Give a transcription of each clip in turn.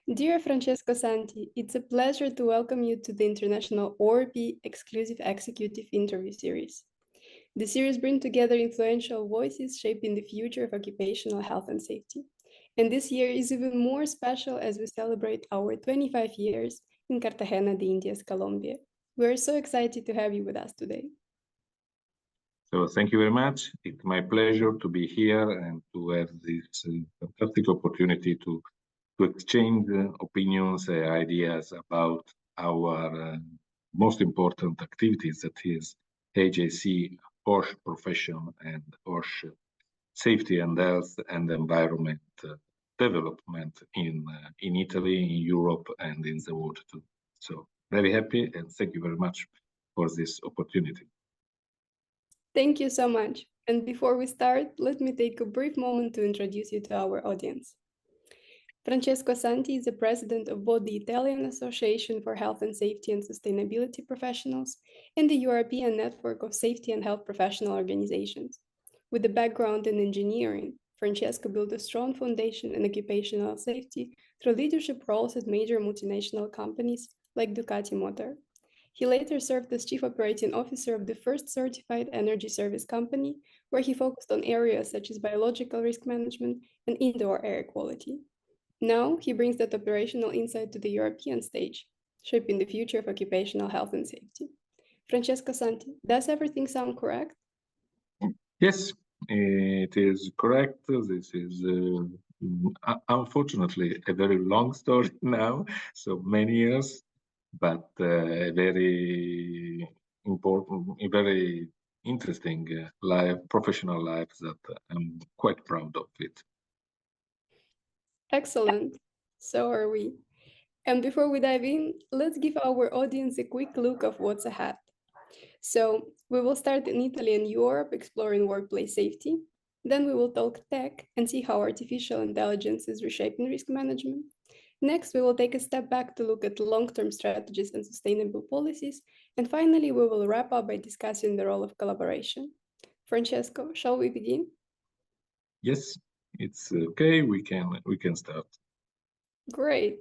Dear Francesco Santi, it's a pleasure to welcome you to the International ORP Exclusive Executive Interview Series. The series brings together influential voices shaping the future of occupational health and safety. And this year is even more special as we celebrate our 25 years in Cartagena de Indias, Colombia. We are so excited to have you with us today. So thank you very much. It's my pleasure to be here and to have this fantastic opportunity to exchange opinions, ideas about our most important activities, that is AJC, ORP profession, and ORP safety and health and environment development in Italy, in Europe, and in the world too. So very happy, and thank you very much for this opportunity. Thank you so much. And before we start, let me take a brief moment to introduce you to our audience. Francesco Santi is the president of both the Italian Association for Health and Safety and Sustainability Professionals and the European Network of Safety and Health Professional Organizations. With a background in engineering, Francesco built a strong foundation in occupational safety through leadership roles at major multinational companies like Ducati Motor. He later served as Chief Operating Officer of the first certified energy service company, where he focused on areas such as biological risk management and indoor air quality. Now, he brings that operational insight to the European stage, shaping the future of occupational health and safety. Francesco Santi, does everything sound correct? Yes, it is correct. This is unfortunately a very long story now, so many years, but a very important, a very interesting professional life that I'm quite proud of it. Excellent. So are we. And before we dive in, let's give our audience a quick look of what's ahead. So we will start in Italy and Europe exploring workplace safety. Then we will talk tech and see how artificial intelligence is reshaping risk management. Next, we will take a step back to look at long-term strategies and sustainable policies. And finally, we will wrap up by discussing the role of collaboration. Francesco, shall we begin? Yes, it's okay. We can start. Great.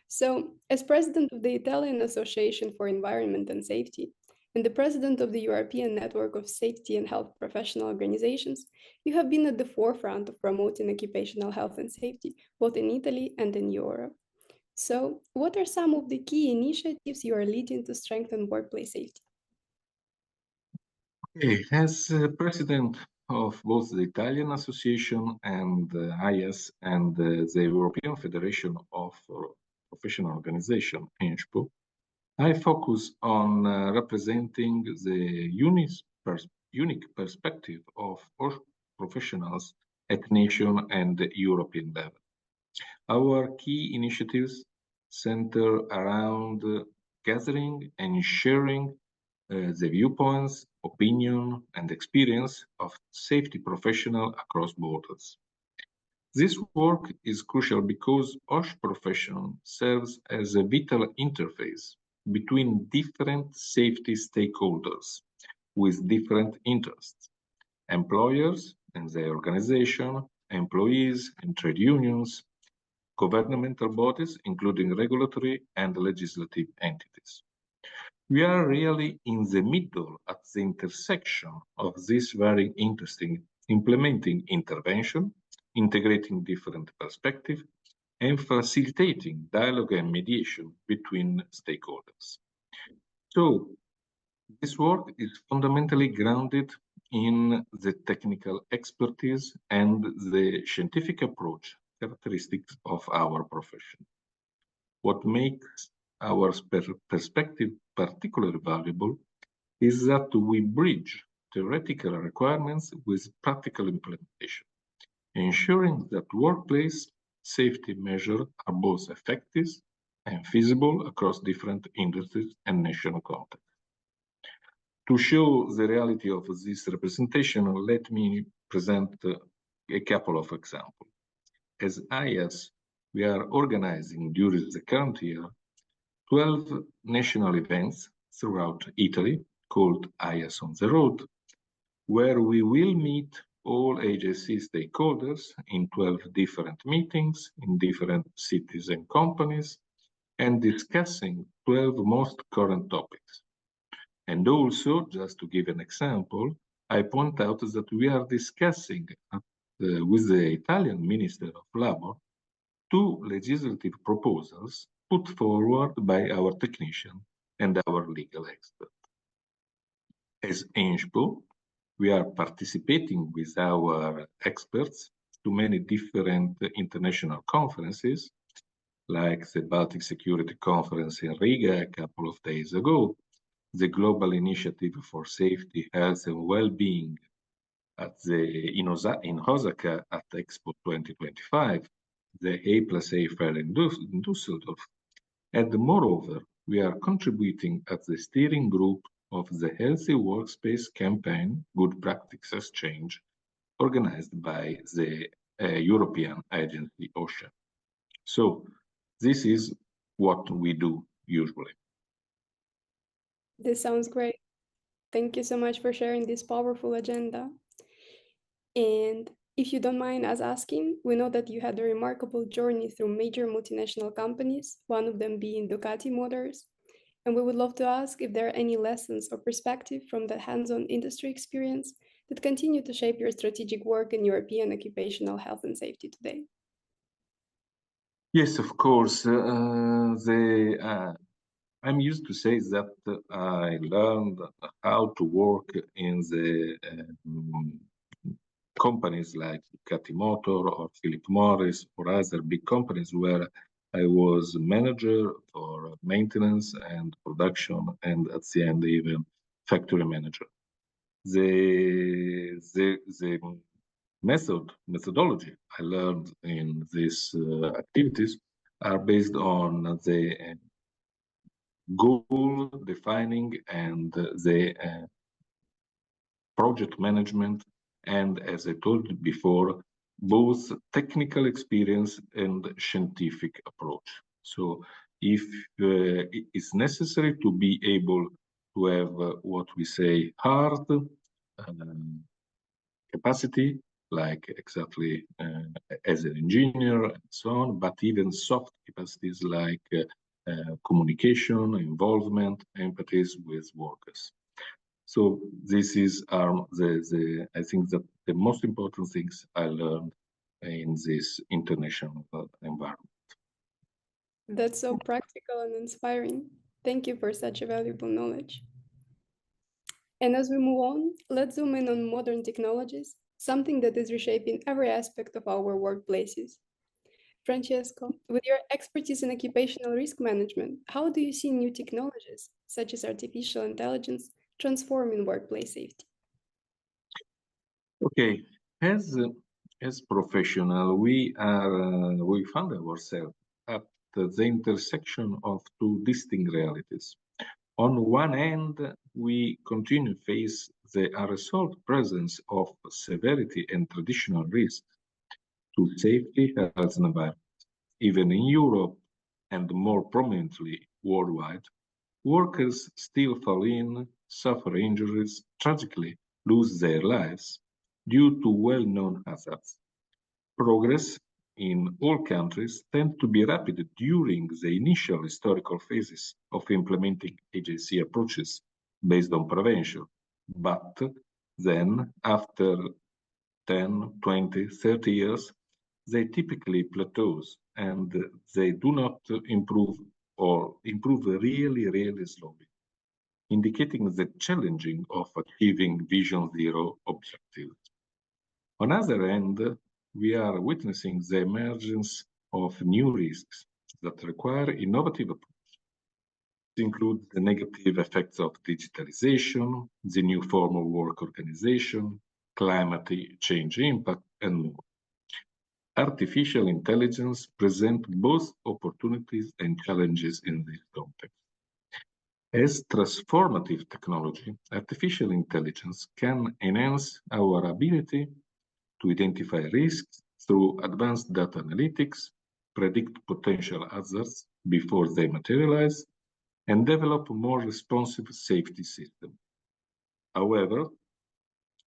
So, as president of the Italian Association for Environment and Safety, and the president of the European Network of Safety and Health Professional Organizations, you have been at the forefront of promoting occupational health and safety, both in Italy and in Europe. So, what are some of the key initiatives you are leading to strengthen workplace safety? Okay. As president of both the Italian Association and AIAS and the European Federation of Professional Organization, ENSHPO, I focus on representing the unique perspective of all professionals at nation and European level. Our key initiatives center around gathering and sharing the viewpoints, opinion, and experience of safety professionals across borders. This work is crucial because OSH profession serves as a vital interface between different safety stakeholders with different interests: employers and their organization, employees and trade unions, governmental bodies, including regulatory and legislative entities. We are really in the middle, at the intersection of this very interesting implementing intervention, integrating different perspectives, and facilitating dialogue and mediation between stakeholders. So, this work is fundamentally grounded in the technical expertise and the scientific approach characteristics of our profession. What makes our perspective particularly valuable is that we bridge theoretical requirements with practical implementation, ensuring that workplace safety measures are both effective and feasible across different industries and national contexts. To show the reality of this representation, let me present a couple of examples. As AIAS, we are organizing during the current year 12 national events throughout Italy called AIAS on the Road, where we will meet all AJC stakeholders in 12 different meetings in different cities and companies, and discussing 12 most current topics. And also, just to give an example, I point out that we are discussing with the Italian Minister of Labor 2 legislative proposals put forward by our technician and our legal expert. As ENSHPO, we are participating with our experts to many different international conferences, like the Baltic Security Conference in Riga a couple of days ago, the Global Initiative for Safety, Health and Well-being in Osaka at Expo 2025, the A+A Fair in Düsseldorf, and moreover, we are contributing at the steering group of the Healthy Workspace campaign Good Practice Exchange, organized by the European agency OSHA. So this is what we do usually. This sounds great. Thank you so much for sharing this powerful agenda. And if you don't mind us asking, we know that you had a remarkable journey through major multinational companies, one of them being Ducati Motors. And we would love to ask if there are any lessons or perspective from that hands-on industry experience that continue to shape your strategic work in European occupational health and safety today. Yes, of course. I'm used to say that I learned how to work in the companies like Ducati Motor or Philip Morris or other big companies where I was manager for maintenance and production, and at the end even factory manager. The methodology I learned in these activities are based on the goal defining and the project management, and as I told you before, both technical experience and scientific approach. So if it is necessary to be able to have what we say hard capacity, like exactly as an engineer and so on, but even soft capacities like communication, involvement, empathies with workers. So this is I think that the most important things I learned in this international environment. That's so practical and inspiring. Thank you for such a valuable knowledge. And as we move on, let's zoom in on modern technologies, something that is reshaping every aspect of our workplaces. Francesco, with your expertise in occupational risk management, how do you see new technologies, such as artificial intelligence, transforming workplace safety? Okay, as professional, we found ourselves at the intersection of 2 distinct realities. On one hand, we continue to face the unresolved presence of severity and traditional risks to safety, health, and environment. Even in Europe, and more prominently worldwide, workers still fall in, suffer injuries, tragically lose their lives due to well-known hazards. Progress in all countries tends to be rapid during the initial historical phases of implementing AJC approaches based on prevention. But then, after 10, 20, 30 years, they typically plateaus and they do not improve or improve really, really slowly, indicating the challenging of achieving Vision Zero objectives. On the other hand, we are witnessing the emergence of new risks that require innovative approach. This includes the negative effects of digitalization, the new form of work organization, climate change impact, and more. Artificial intelligence presents both opportunities and challenges in this context. As transformative technology, artificial intelligence can enhance our ability to identify risks through advanced data analytics, predict potential hazards before they materialize, and develop more responsive safety systems. However,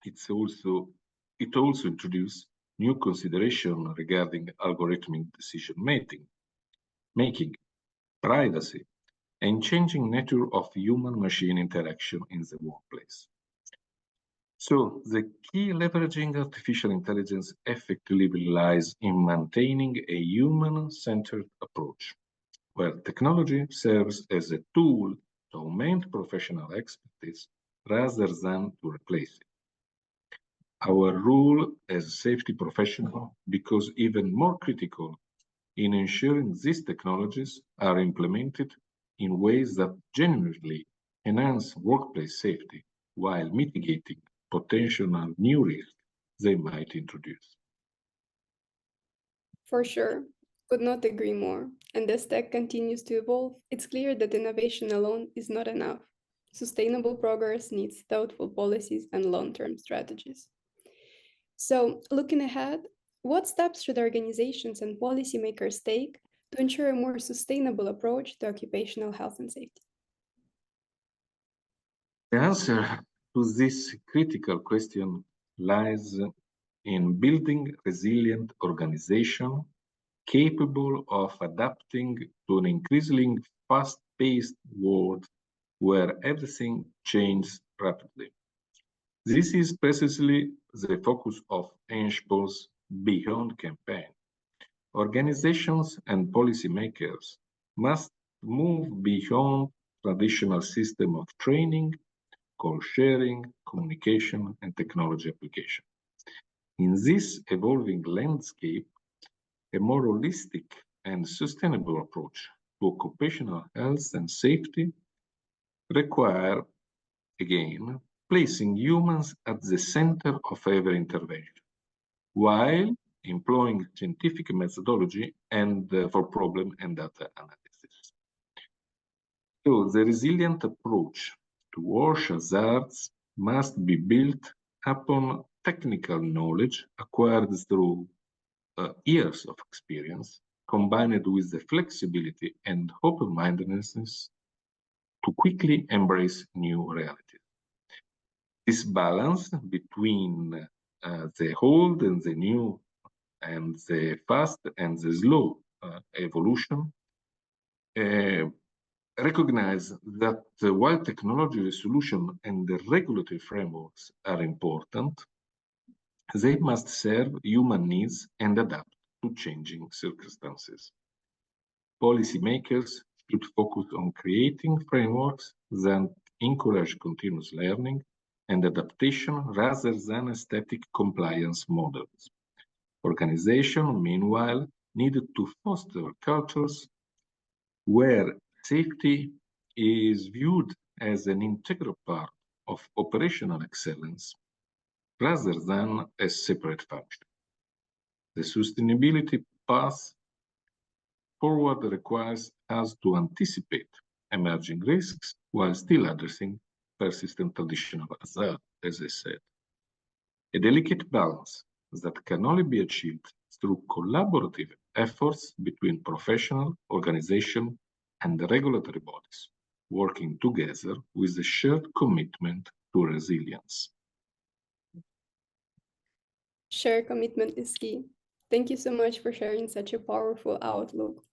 it it also introduced new consideration regarding algorithmic decision making, privacy, and changing nature of human-machine interaction in the workplace. So the key leveraging artificial intelligence effectively lies in maintaining a human-centered approach, where technology serves as a tool to augment professional expertise rather than to replace it. Our role as a safety professional becomes even more critical in ensuring these technologies are implemented in ways that genuinely enhance workplace safety while mitigating potential new risks they might introduce. For sure, could not agree more. And as tech continues to evolve, it's clear that innovation alone is not enough. Sustainable progress needs thoughtful policies and long-term strategies. So, looking ahead, what steps should organizations and policymakers take to ensure a more sustainable approach to occupational health and safety? The answer to this critical question lies in building resilient organization capable of adapting to an increasingly fast-paced world where everything changes rapidly. This is precisely the focus of ENSHPO's Beyond campaign. Organizations and policymakers must move beyond traditional system of training, call sharing, communication, and technology application. In this evolving landscape, a more holistic and sustainable approach to occupational health and safety require, again, placing humans at the center of every intervention, while employing scientific methodology and for problem and data analysis. So the resilient approach to wash hazards must be built upon technical knowledge acquired through years of experience, combined with the flexibility and open-mindedness to quickly embrace new realities. This balance between the old and the new, and the fast and the slow evolution, recognize that while technology solution and the regulatory frameworks are important, they must serve human needs and adapt to changing circumstances. Policymakers should focus on creating frameworks that encourage continuous learning and adaptation rather than static compliance models. Organizations, meanwhile, needed to foster cultures where safety is viewed as an integral part of operational excellence rather than a separate function. The sustainability path forward requires us to anticipate emerging risks while still addressing persistent traditional hazards, as I said. A delicate balance that can only be achieved through collaborative efforts between professional, organization, and the regulatory bodies, working together with a shared commitment to resilience. Shared commitment is key. Thank you so much for sharing such a powerful outlook.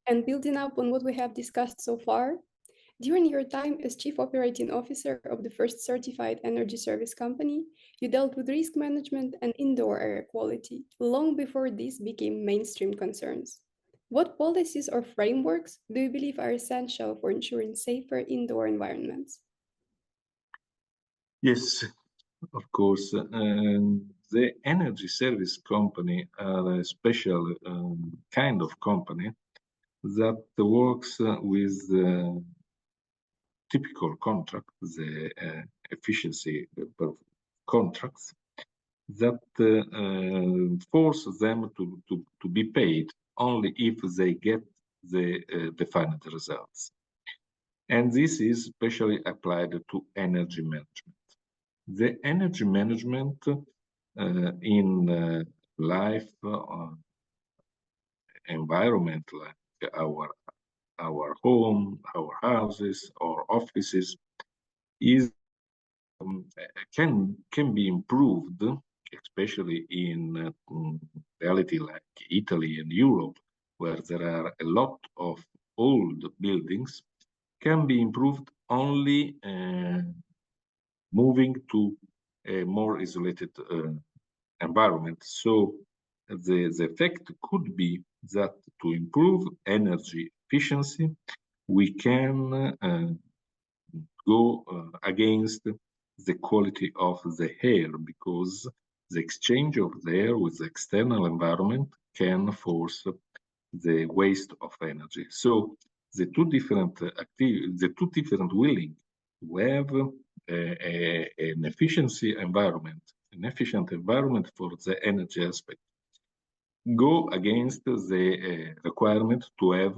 And building up on what we have discussed so far, during your time as Chief Operating Officer of the first certified energy service company, you dealt with risk management and indoor air quality long before these became mainstream concerns. What policies or frameworks do you believe are essential for ensuring safer indoor environments? Yes, of course. The energy service company are a special kind of company that works with typical contract, the efficiency contracts that force them to be paid only if they get the defined results. And this is especially applied to energy management. The energy management in life environment, like our home, our houses, our offices, is can be improved especially in reality like Italy and Europe, where there are a lot of old buildings, can be improved only moving to a more isolated environment. So the effect could be that to improve energy efficiency, we can go against the quality of the air, because the exchange of the air with the external environment can force the waste of energy. So the two different willing to have an efficient environment for the energy aspect, go against the requirement to have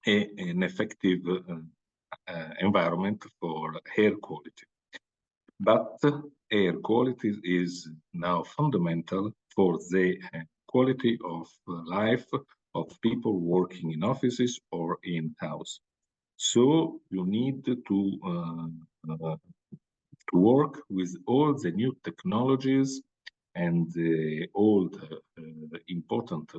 an effective environment for air quality. But air quality is now fundamental for the quality of life of people working in offices or in house. So you need to work with all the new technologies and all the important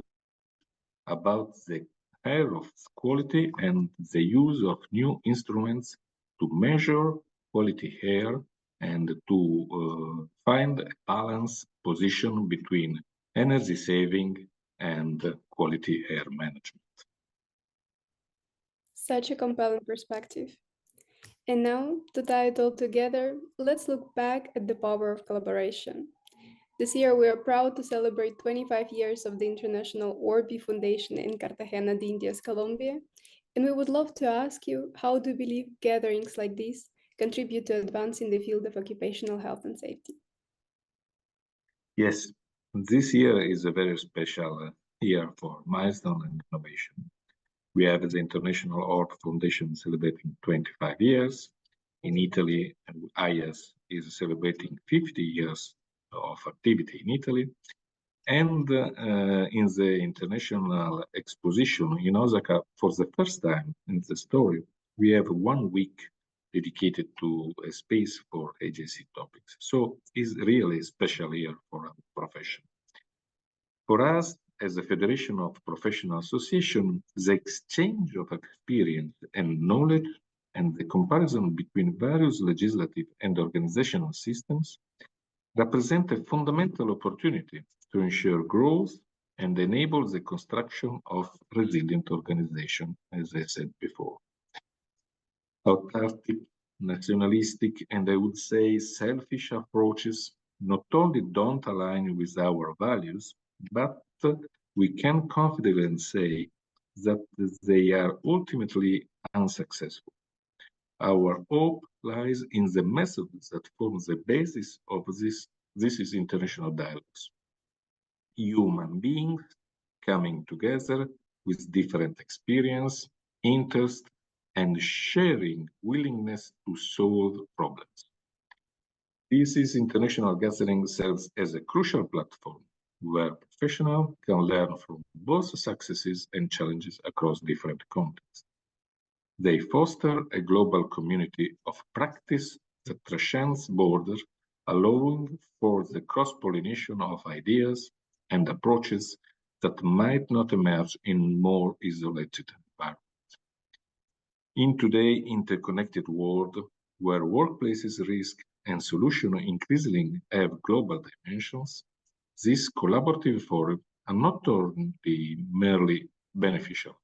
about the air of quality and the use of new instruments to measure quality air and to find a balance position between energy saving and quality air management. Such a compelling perspective. And now, to tie it all together, let's look back at the power of collaboration. This year, we are proud to celebrate 25 years of the International ORP Foundation in Cartagena de Indias, Colombia. And we would love to ask you, how do you believe gatherings like these contribute to advancing the field of occupational health and safety? Yes, this year is a very special year for milestone and innovation. We have the International ORP Foundation celebrating 25 years. In Italy, AIAS is celebrating 50 years of activity in Italy. And in the international exposition in Osaka, for the first time in the story, we have 1 week dedicated to a space for AJC topics. So it's really a special year for our profession. For us, as a Federation of Professional Associations, the exchange of experience and knowledge and the comparison between various legislative and organizational systems represent a fundamental opportunity to ensure growth and enable the construction of resilient organization, as I said before. Autarchic, nationalistic, and I would say selfish approaches not only don't align with our values, but we can confidently say that they are ultimately unsuccessful. Our hope lies in the methods that form the basis of this is international dialogues. Human beings coming together with different experience, interest, and sharing willingness to solve problems. This international gathering serves as a crucial platform where professionals can learn from both successes and challenges across different contexts. They foster a global community of practice that transcends borders, allowing for the cross-pollination of ideas and approaches that might not emerge in more isolated environments. In today's interconnected world, where workplaces risk and solutions increasingly have global dimensions, these collaborative forums are not only merely beneficial,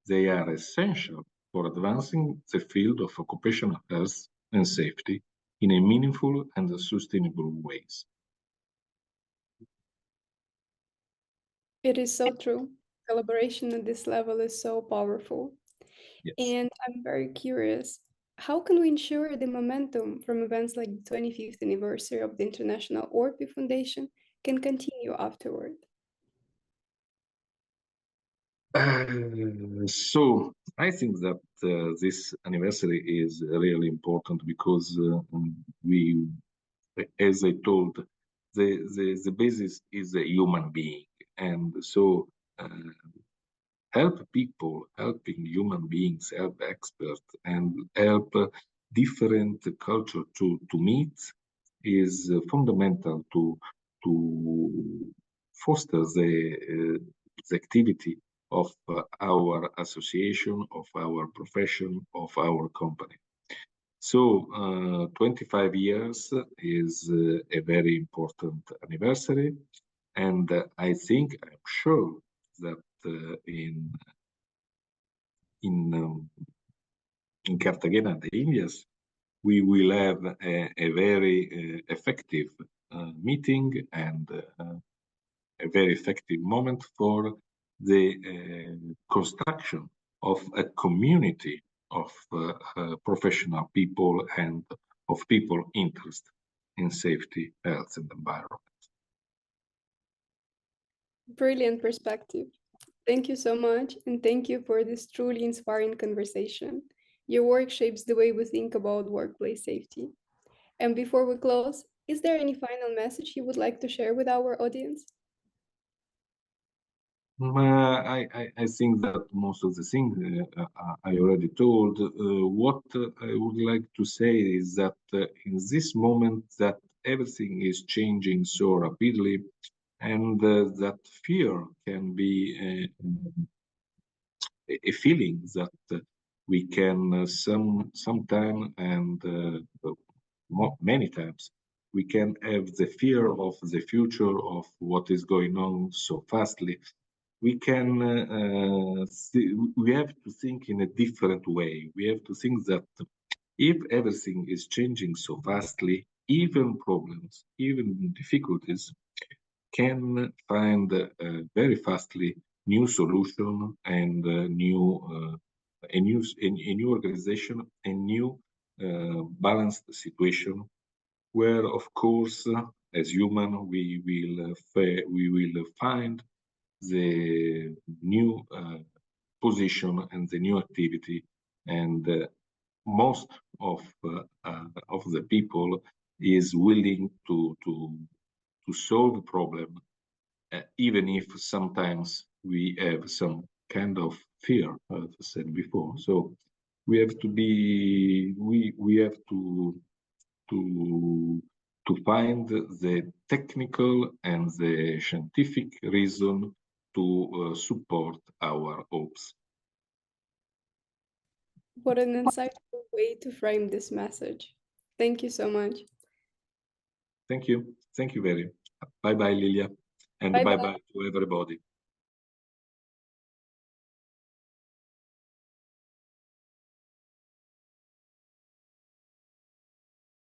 they are essential for advancing the field of occupational health and safety in a meaningful and sustainable ways. It is so true. Collaboration at this level is so powerful. Yes. And I'm very curious, how can we ensure the momentum from events like the 25th anniversary of the International ORP Foundation can continue afterward? So I think that this anniversary is really important because we, as I told, the basis is a human being, and so helping human beings, help experts, and help different culture to meet is fundamental to foster the activity of our association, of our profession, of our company. So 25 years is a very important anniversary, and I'm sure that in Cartagena de Indias, we will have a very effective meeting and a very effective moment for the construction of a community of professional people and of people interested in safety, health, and environment. Brilliant perspective. Thank you so much, and thank you for this truly inspiring conversation. Your work shapes the way we think about workplace safety. And before we close, is there any final message you would like to share with our audience? I think that most of the things I already told. What I would like to say is that in this moment that everything is changing so rapidly, and that fear can be a feeling that we can sometime and many times we can have the fear of the future of what is going on so fastly. We can we have to think in a different way. We have to think that if everything is changing so fastly, even problems, even difficulties can find very fastly new solution and a new organization, a new balanced situation where, of course, as human, we will find the new position and the new activity, and most of the people is willing to solve the problem, even if sometimes we have some kind of fear, as I said before. So we have to be we have to find the technical and the scientific reason to support our hopes. What an insightful way to frame this message. Thank you so much. Thank you. Thank you very much. Bye-bye, Lilia. And bye-bye to everybody.